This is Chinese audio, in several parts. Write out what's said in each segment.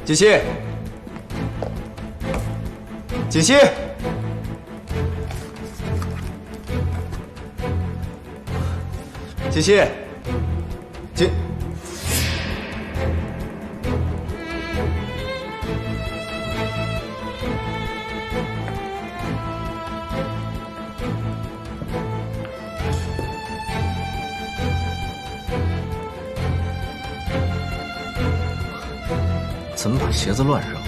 锦溪，锦溪，锦溪，锦。 怎么把鞋子乱扔？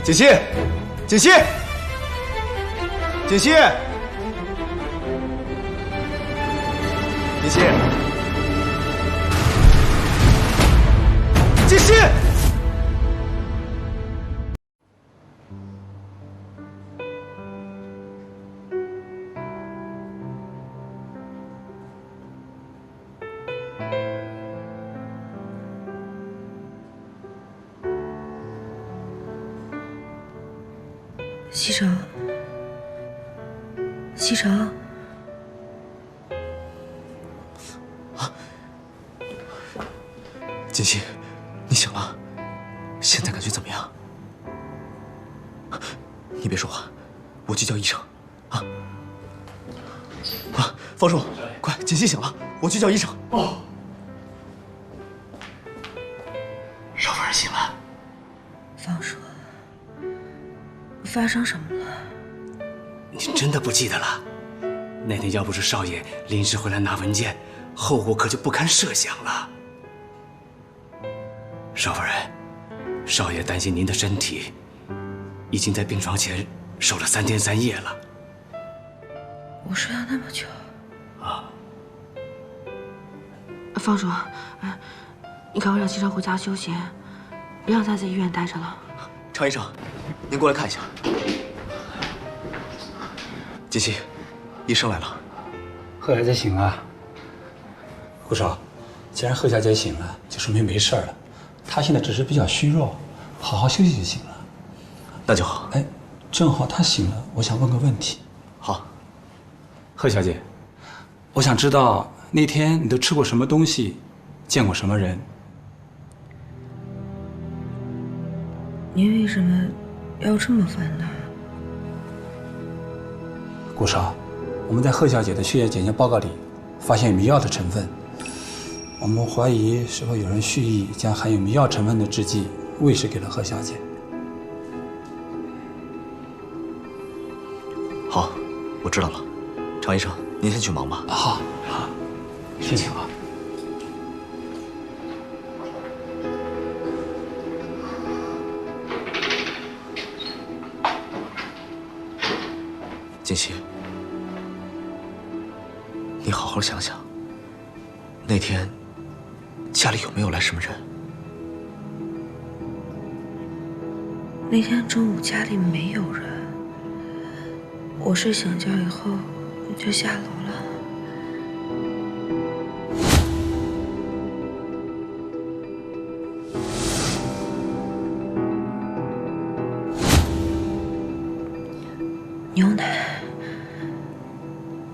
锦溪，锦溪，锦溪，锦溪，锦溪。 西城，西城，锦溪，你醒了，现在感觉怎么样？你别说话，我去叫医生。啊！方叔，快，锦溪醒了，我去叫医生。哦。少夫人醒了。方叔。 发生什么了？你真的不记得了？那天要不是少爷临时回来拿文件，后果可就不堪设想了。少夫人，少爷担心您的身体，已经在病床前守了3天3夜了。我睡了那么久。啊。方叔，你赶快让西城回家休息，不要再在医院待着了。 常医生，您过来看一下。锦溪，医生来了。贺小姐醒了。顾少，既然贺小姐醒了，就说明没事了。她现在只是比较虚弱，好好休息就行了。那就好。哎，正好她醒了，我想问个问题。好。贺小姐，我想知道那天你都吃过什么东西，见过什么人？ 您为什么要这么问呢？顾少，我们在贺小姐的血液检验报告里发现有迷药的成分，我们怀疑是否有人蓄意将含有迷药成分的制剂喂食给了贺小姐。好，我知道了。常医生，您先去忙吧。好，好，谢谢啊。 锦溪，你好好想想，那天家里有没有来什么人？那天中午家里没有人，我睡醒觉以后就下楼了。牛奶。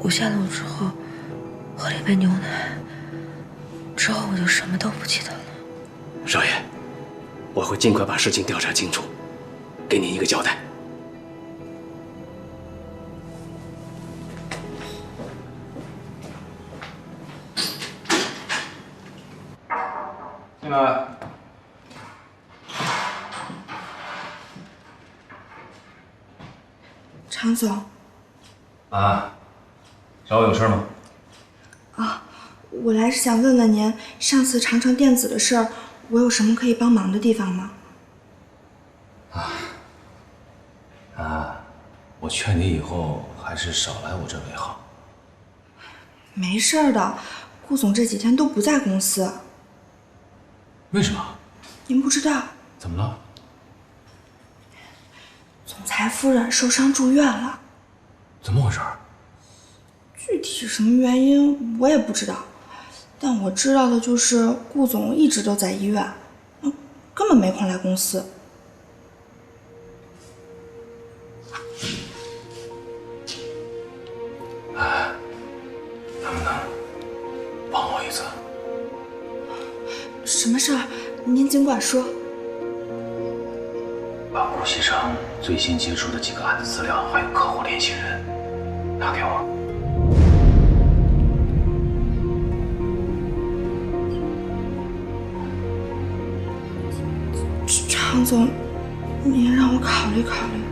我下楼之后喝了一杯牛奶，之后我就什么都不记得了。少爷，我会尽快把事情调查清楚，给您一个交代。进来。常总。啊。 找我有事吗？啊，我来是想问问您，上次长城电子的事儿，我有什么可以帮忙的地方吗？我劝你以后还是少来我这为好。没事儿的，顾总这几天都不在公司。为什么？您不知道？怎么了？总裁夫人受伤住院了。怎么回事？具体什么原因我也不知道，但我知道的就是顾总一直都在医院，根本没空来公司。么事儿，您尽管说。把顾西城最新接触的几个案子资料，还有客户联系人拿给我。常总，您让我考虑考虑。